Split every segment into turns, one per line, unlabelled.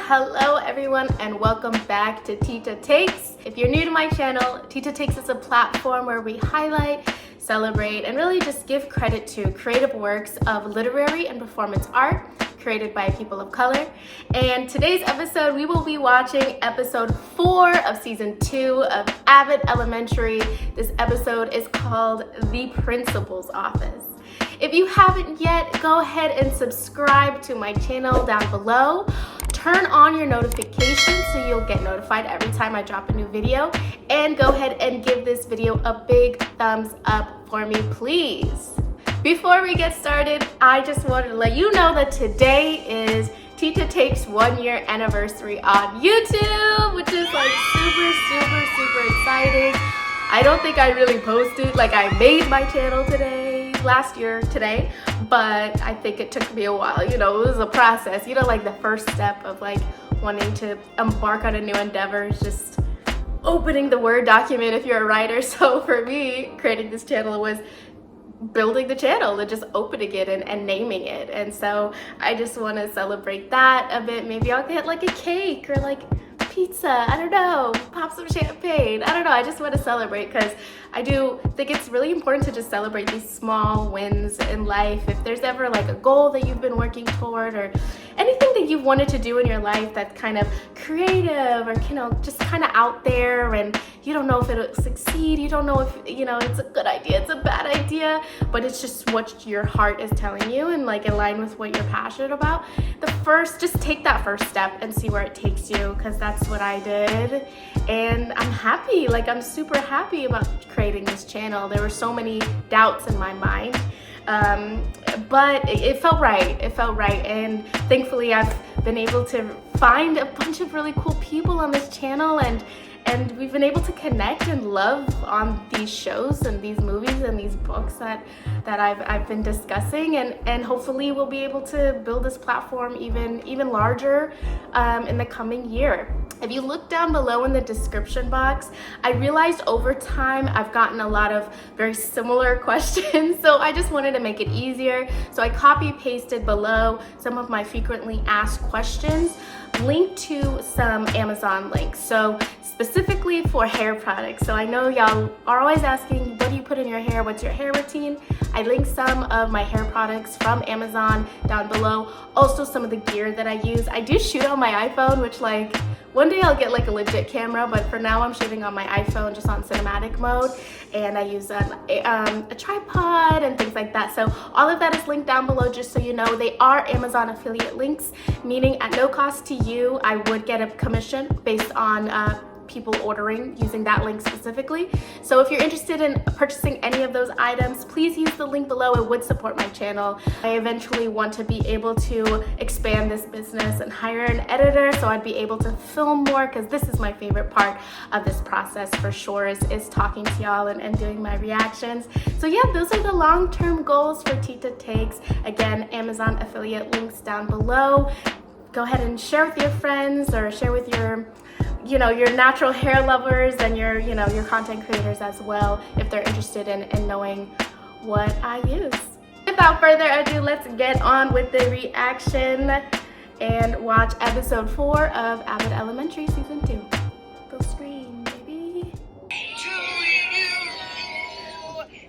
Hello everyone and welcome back to Tita Takes. If you're new to my channel, Tita Takes is a platform where we highlight, celebrate, and really just give credit to creative works of literary and performance art created by people of color. And today's episode, we will be watching episode 4 of season 2 of Abbott Elementary. This episode is called The Principal's Office. If you haven't yet, go ahead and subscribe to my channel down below. Turn on your notifications so you'll get notified every time I drop a new video. And go ahead and give this video a big thumbs up for me, please. Before we get started, I just wanted to let you know that today is Tita Takes 1 year anniversary on YouTube, which is like super exciting. I don't think I really posted, like I made my channel last year today, but I think it took me a while. You know, it was a process. You know, like the first step of like wanting to embark on a new endeavor is just opening the Word document if you're a writer. So for me, creating this channel was building the channel and just opening it and naming it. And so I just want to celebrate that a bit. Maybe I'll get like a cake or like pizza, I don't know, pop some champagne. I don't know, I just want to celebrate because I do think it's really important to just celebrate these small wins in life. If there's ever like a goal that you've been working toward or anything that you've wanted to do in your life that's kind of creative or, you know, just kind of out there and you don't know if it'll succeed, you don't know if, you know, it's a good idea, it's a bad idea, but it's just what your heart is telling you and like in line with what you're passionate about. Just take that first step and see where it takes you, because that's what I did. And I'm happy, like I'm super happy about creating this channel. There were so many doubts in my mind, but it felt right. It felt right, and thankfully I've been able to find a bunch of really cool people on this channel, and we've been able to connect and love on these shows and these movies and these books that I've been discussing, and hopefully we'll be able to build this platform even larger in the coming year. If you look down below in the description box, I realized over time I've gotten a lot of very similar questions, so I just wanted to make it easier. So I copy pasted below some of my frequently asked questions, linked to some Amazon links. So specifically for hair products. So I know y'all are always asking, what do you put in your hair? What's your hair routine? I linked some of my hair products from Amazon down below. Also some of the gear that I use. I do shoot on my iPhone, which like, one day I'll get like a legit camera, but for now I'm shooting on my iPhone just on cinematic mode, and I use a tripod and things like that. So all of that is linked down below, just so you know. They are Amazon affiliate links, meaning at no cost to you, I would get a commission based on people ordering using that link specifically. So if you're interested in purchasing any of those items, please use the link below. It would support my channel. I eventually want to be able to expand this business and hire an editor, so I'd be able to film more, because this is my favorite part of this process for sure, is talking to y'all and doing my reactions. So yeah, those are the long-term goals for Tita Takes. Again, Amazon affiliate links down below. Go ahead and share with your friends, or share with your natural hair lovers and your content creators as well, if they're interested in knowing what I use. Without further ado, let's get on with the reaction and watch episode 4 of Abbott Elementary season 2. Full screen, baby.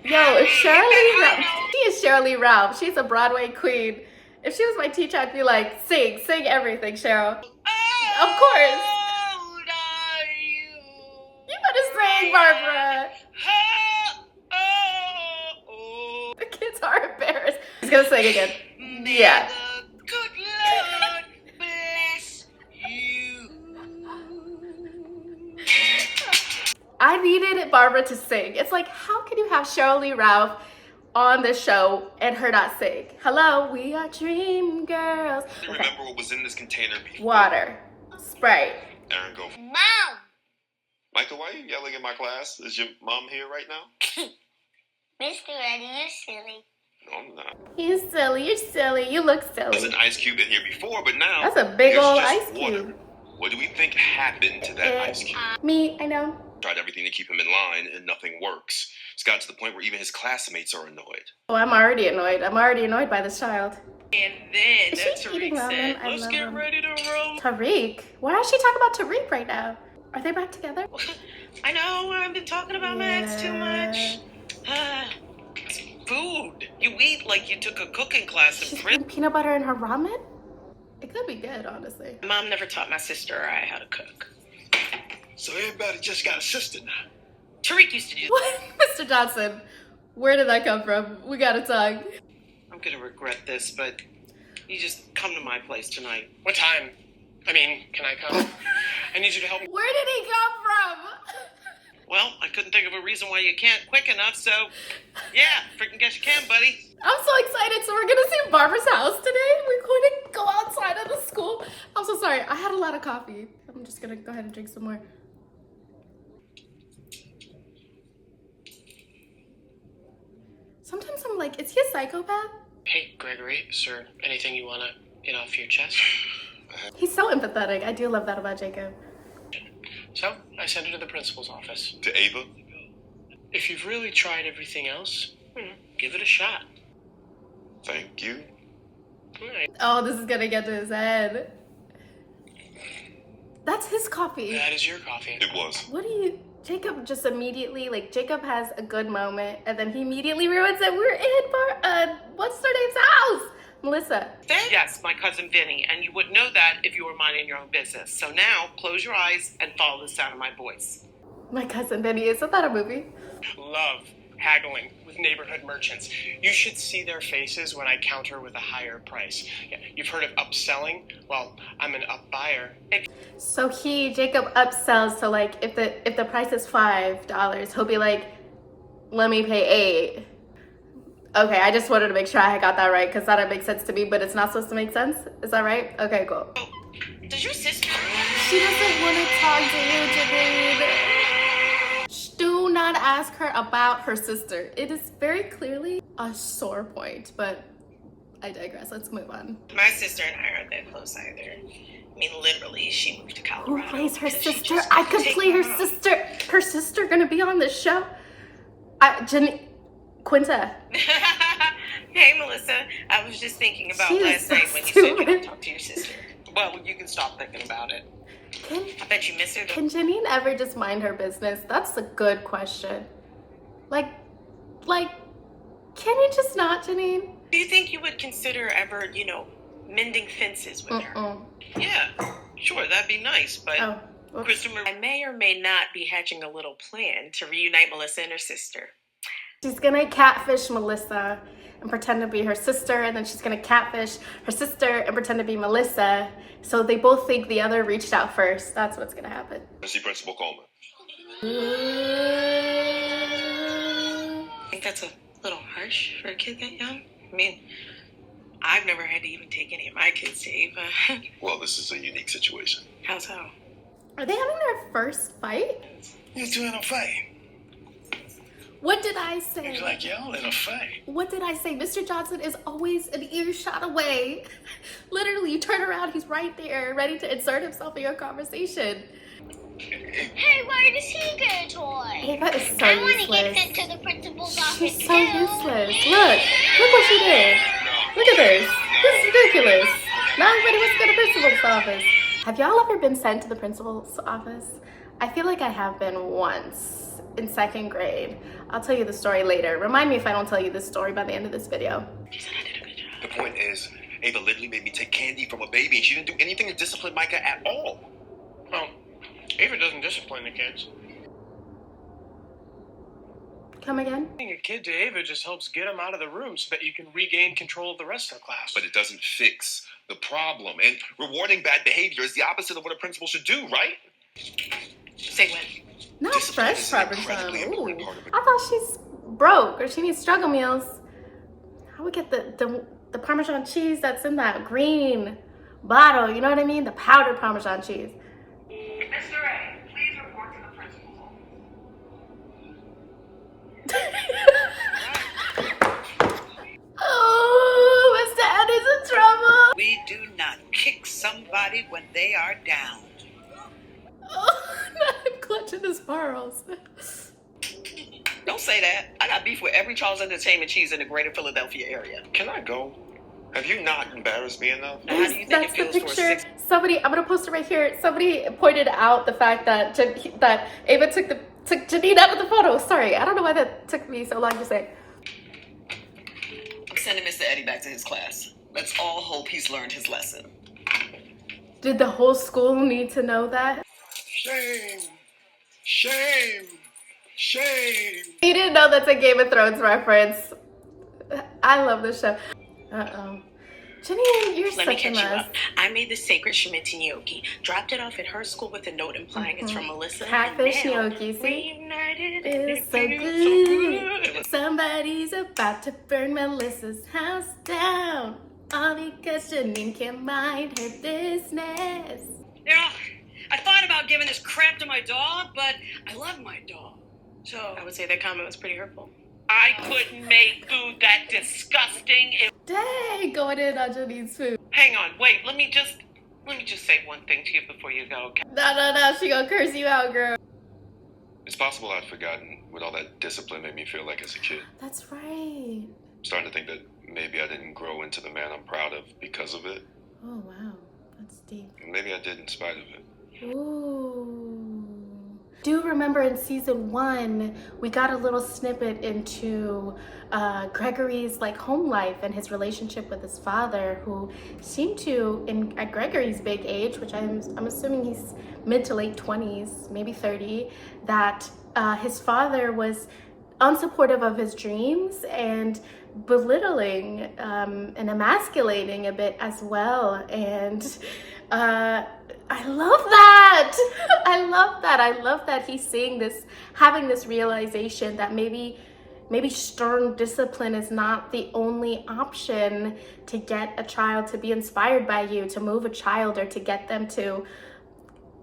Yo, it's Shirley Ralph. She is Shirley Ralph. She's a Broadway queen. If she was my teacher, I'd be like, sing everything, Cheryl. Of course. Sing, Barbara. The kids are embarrassed. He's gonna sing again. Yeah.
Good Lord bless you.
I needed Barbara to sing. It's like, how can you have Shirley Ralph on the show and her not sing? Hello, we are dream girls.
Okay. Remember what was in this container before?
Water, Sprite.
Aaron, go.
Mom!
Michael, why are you yelling in my class? Is your mom here right now?
Mr. Eddie, you're silly.
No, I'm not.
You're silly, you're silly, you look silly.
There's an ice cube in here before, but now
that's a big old
just
ice
water.
cube.
What do we think happened to that ice cube?
Me, I know.
Tried everything to keep him in line and nothing works. It's gotten to the point where even his classmates are annoyed.
Oh, I'm already annoyed. I'm already annoyed by this child.
And then
Is she eating
Tariq
ramen?
said,
I
let's
love
get
them.
ready to roll.
Tariq? Why is she talking about Tariq right now? Are they back together?
I know, I've been talking about my ex too much. Food. You eat like you took a cooking class in
She's
prison.
putting peanut butter in her ramen? It could be good, honestly.
Mom never taught my sister or I how to cook.
So everybody just got a sister now.
Tariq used to do.
What? Mr. Johnson, where did that come from? We gotta talk.
I'm gonna regret this, but you just come to my place tonight.
What time? I mean, can I come? I need you to help me.
Where did he come from?
Well, I couldn't think of a reason why you can't quick enough, so yeah, freaking guess you can, buddy.
I'm so excited. So we're gonna see Barbara's house today. We're going to go outside of the school. I'm so sorry. I had a lot of coffee. I'm just gonna go ahead and drink some more. Sometimes I'm like, is he a psychopath?
Hey, Gregory, sir, anything you want to get off your chest?
He's so empathetic. I do love that about Jacob.
So, I sent her to the principal's office.
To Ava?
If you've really tried everything else, give it a shot.
Thank you.
All right.
Oh, this is gonna get to his head. That's his coffee.
That is your coffee.
It was.
What do you... Jacob just immediately, like, Jacob has a good moment, and then he immediately ruins it. We're in what's her name's house? Melissa.
Yes, my cousin Vinny, and you wouldn't know that if you were minding your own business. So now, close your eyes and follow the sound of my voice.
My cousin Benny. Isn't that a movie?
Love haggling with neighborhood merchants. You should see their faces when I counter with a higher price. Yeah, you've heard of upselling? Well, I'm an up buyer.
So Jacob upsells to, like, if the price is $5, he'll be like, let me pay $8. Okay, I just wanted to make sure I got that right, because that would make sense to me, but it's not supposed to make sense? Is that right? Okay, cool.
Does your sister...
She doesn't want to talk to you, Janine. Do not ask her about her sister. It is very clearly a sore point, but I digress. Let's move on.
My sister and I aren't that close either. I mean, literally, she moved to Colorado.
Who plays her
because she
sister?
just
I
couldn't
could
take
play her
mom.
sister. Her sister gonna be on the show? Quinta.
Hey, Melissa. I was just thinking about
She is
last
so
night when you said you
stupid.
didn't talk to your sister. Well, you can stop thinking about it. I bet you miss her.
Can Janine ever just mind her business? That's a good question. Like, can you just not, Janine?
Do you think you would consider ever, mending fences with her? Yeah, sure, that'd be nice, but
Oh, whoops.
Christopher, I may or may not be hatching a little plan to reunite Melissa and her sister.
She's gonna catfish Melissa and pretend to be her sister, and then she's gonna catfish her sister and pretend to be Melissa, so they both think the other reached out first. That's what's gonna happen.
I see Principal Coleman.
I think that's a little harsh for a kid that young. I mean, I've never had to even take any of my kids to Ava.
Well, this is a unique situation.
How so?
Are they having their first fight?
You two in a fight.
What did I say?
Seems like y'all in a fight.
What did I say? Mr. Johnson is always an earshot away. Literally, you turn around, he's right there, ready to insert himself in your conversation.
Hey, where does he get a toy?
Ava is so
I want to get
useless.
sent to the principal's office
She's
too.
so useless. Look what she did. Look at this. This is ridiculous. Now everybody wants to go to the principal's office. Have y'all ever been sent to the principal's office? I feel like I have been once in 2nd grade. I'll tell you the story later. Remind me if I don't tell you this story by the end of this video.
She said I did a good job.
The point is, Ava literally made me take candy from a baby, and she didn't do anything to discipline Micah at all.
Well, Ava doesn't discipline the kids.
Come again?
Being a kid to Ava just helps get them out of the room so that you can regain control of the rest of the class.
But it doesn't fix the problem. And rewarding bad behavior is the opposite of what a principal should do, right?
Say when.
Not
Discipline
fresh
is an
Parmesan.
incredibly
Ooh.
important part of it.
I thought she's broke or she needs struggle meals. I would get the Parmesan cheese that's in that green bottle. You know what I mean? The powdered Parmesan cheese.
Mr. A, please report to the principal's office.
Oh, Mr. Ed is in trouble.
We do not kick somebody when they are down.
Oh, I'm clutching his pearls.
Don't say that. I got beef with every Charles Entertainment cheese in the greater Philadelphia area.
Can I go? Have you not embarrassed me enough?
Now, how do you think
That's
it
the
feels for a
picture.
six?
Somebody, I'm gonna post it right here. Somebody pointed out the fact that that Ava took Janine out of the photo. Sorry, I don't know why that took me so long to say.
I'm sending Mr. Eddie back to his class. Let's all hope he's learned his lesson.
Did the whole school need to know that?
Shame. Shame. Shame.
You didn't know that's a Game of Thrones reference. I love this show. Uh-oh. Janine, you're
Let me
such a
catch you
mess.
up. I made the sacred Schmitty gnocchi, dropped it off at her school with a note implying it's from Melissa.
Catfish
and now
gnocchi, see?
reunited.
It's so good. Somebody's about to burn Melissa's house down. All because Janine can't mind her business.
Yeah, I thought about giving this crap to my dog, but I love my dog. So
I would say that comment was pretty hurtful.
I couldn't make food that disgusting.
Dang, going in on Janine's food.
Hang on, wait. Let me just say one thing to you before you go. Okay?
No, she gonna curse you out, girl.
It's possible I'd forgotten what all that discipline made me feel like as a kid.
That's right.
I'm starting to think that maybe I didn't grow into the man I'm proud of because of it.
Oh, wow. That's deep.
Maybe I did in spite of it.
Ooh. Do remember in season 1, we got a little snippet into Gregory's like home life and his relationship with his father, who seemed to, at Gregory's big age, which I'm assuming he's mid to late 20s, maybe 30, that his father was unsupportive of his dreams and belittling and emasculating a bit as well. And I love that. I love that he's seeing this, having this realization that maybe stern discipline is not the only option to get a child to be inspired by you, to move a child, or to get them to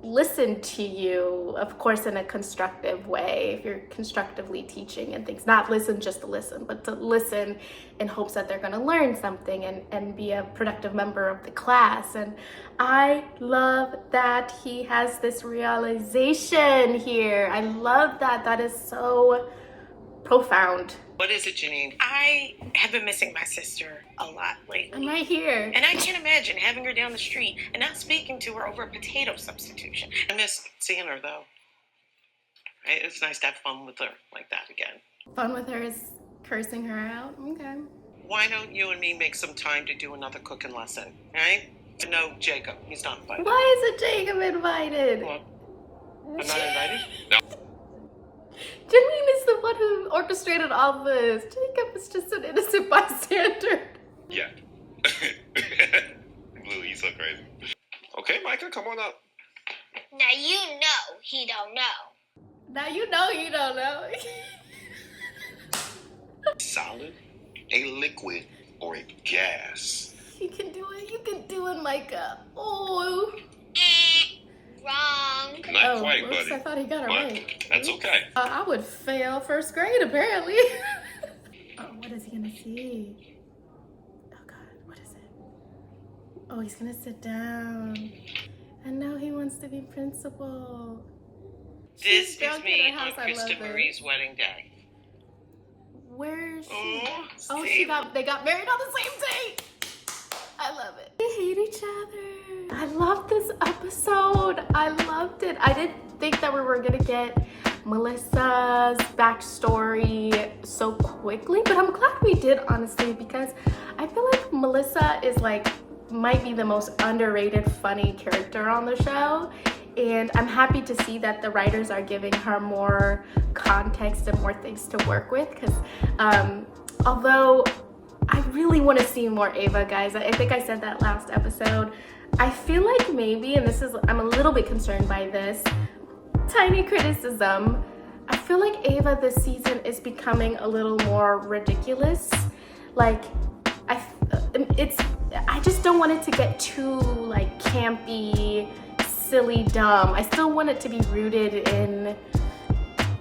listen to you, of course, in a constructive way, if you're constructively teaching and things. Not listen just to listen, but to listen in hopes that they're going to learn something and be a productive member of the class. And I love that he has this realization here. I love that. That is so profound.
What is it, Janine?
I have been missing my sister a lot lately.
I'm right here.
And I can't imagine having her down the street and not speaking to her over a potato substitution.
I miss seeing her, though. It's nice to have fun with her like that again.
Fun with her is cursing her out. Okay.
Why don't you and me make some time to do another cooking lesson, right? No, Jacob, he's not invited.
Why isn't Jacob invited?
Well, I'm not invited?
No.
Janine is the one who orchestrated all this. Jacob is just an innocent bystander.
Yeah. Blue, you so crazy. Okay, Micah, come on up.
Now you know he don't know.
Now you know you don't know.
Solid, a liquid, or a gas?
You can do it. You can do it, Micah. Oh.
Wrong.
Not quite,
whoops,
buddy.
I thought he got it
But
right.
that's okay.
I would fail first grade, apparently. Oh, what is he gonna see? Oh God, what is it? Oh, he's gonna sit down. And now he wants to be principal.
This
She's
is
drunk in
me
her house.
on
I love
Krista
it.
Marie's wedding day.
Where is she?
Oh,
Oh,
see?
they got married on the same day. I love it. They hate each other. I love this episode. I loved it. I didn't think that we were gonna get Melissa's backstory so quickly, but I'm glad we did, honestly, because I feel like Melissa is might be the most underrated funny character on the show. And I'm happy to see that the writers are giving her more context and more things to work with, because although I really want to see more Ava, guys. I think I said that last episode. I feel like maybe, and I'm a little bit concerned by this, tiny criticism, I feel like Ava this season is becoming a little more ridiculous. I just don't want it to get too campy, silly, dumb. I still want it to be rooted in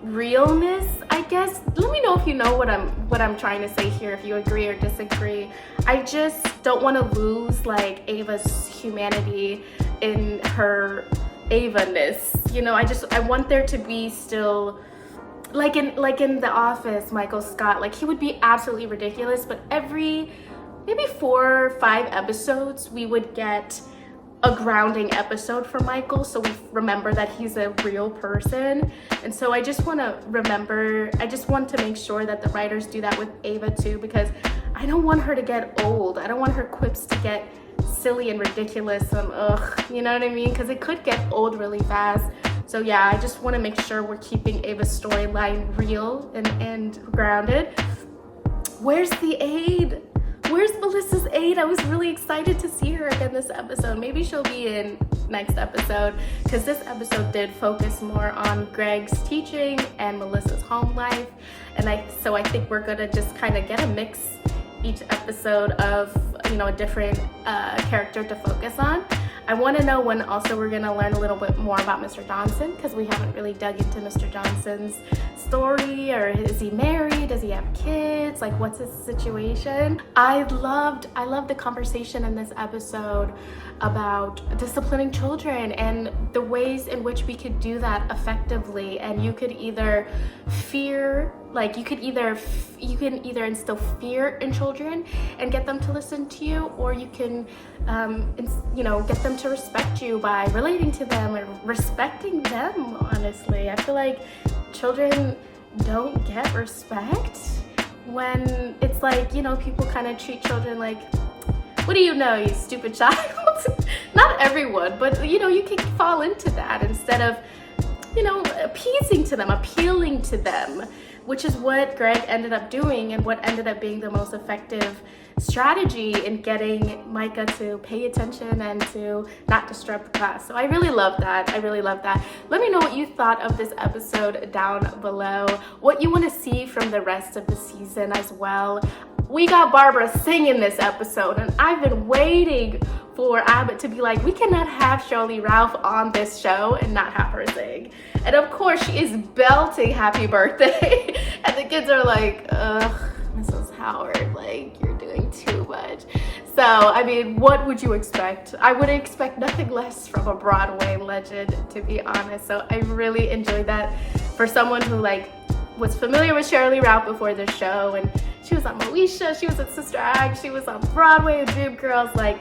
realness, I guess. Let me know if you know what I'm trying to say here, if you agree or disagree. I just don't want to lose Ava's humanity in her Ava-ness. You know, I want there to be still like in The Office, Michael Scott, he would be absolutely ridiculous, but every maybe 4 or 5 episodes, we would get a grounding episode for Michael, so we remember that he's a real person. And so I just want to make sure that the writers do that with Ava too, because I don't want her to get old. I don't want her quips to get silly and ridiculous and you know what I mean? Because it could get old really fast. So yeah, I just want to make sure we're keeping Ava's storyline real and grounded. Where's the aide? Where's Melissa's aide? I was really excited to see her again this episode. Maybe she'll be in next episode, because this episode did focus more on Greg's teaching and Melissa's home life. And so I think we're gonna just kind of get a mix each episode of, you know, a different character to focus on. I want to know when also we're going to learn a little bit more about Mr. Johnson, because we haven't really dug into Mr. Johnson's story. Or is he married? Does he have kids? Like, what's his situation? I loved the conversation in this episode about disciplining children and the ways in which we could do that effectively. And you could either you can either instill fear in children and get them to listen to you, or you can get them to respect you by relating to them or respecting them. Honestly, I feel like children don't get respect when it's like, you know, people kind of treat children like, what do you know, you stupid child? Not everyone, but you know, you can fall into that instead of, you know, appeasing to them, appealing to them, which is what Greg ended up doing and what ended up being the most effective strategy in getting Micah to pay attention and to not disrupt class. So I really love that. I really love that. Let me know what you thought of this episode down below, what you want to see from the rest of the season as well. We got Barbara singing this episode, and I've been waiting for Abbott to be like, we cannot have Shirley Ralph on this show and not have her sing. And of course, she is belting Happy Birthday. And the kids are like, ugh, Mrs. Howard, like, you're doing too much. So, I mean, what would you expect? I would expect nothing less from a Broadway legend, to be honest. So I really enjoyed that for someone who, like, was familiar with Shirley Ralph before the show, and she was on Moesha, she was at Sister Act, she was on Broadway and Dreamgirls. Like,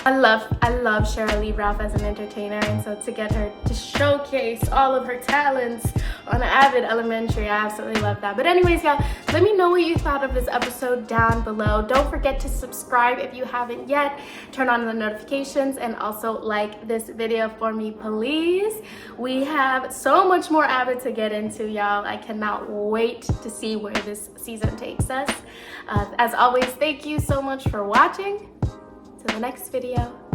I love Shirley Ralph as an entertainer, and so to get her to showcase all of her talents on Abbott Elementary, I absolutely love that. But anyways, y'all, let me know what you thought of this episode down below. Don't forget to subscribe if you haven't yet. Turn on the notifications and also like this video for me, please. We have so much more Abbott to get into, y'all. I cannot wait to see where this season takes us. As always, thank you so much for watching. To the next video.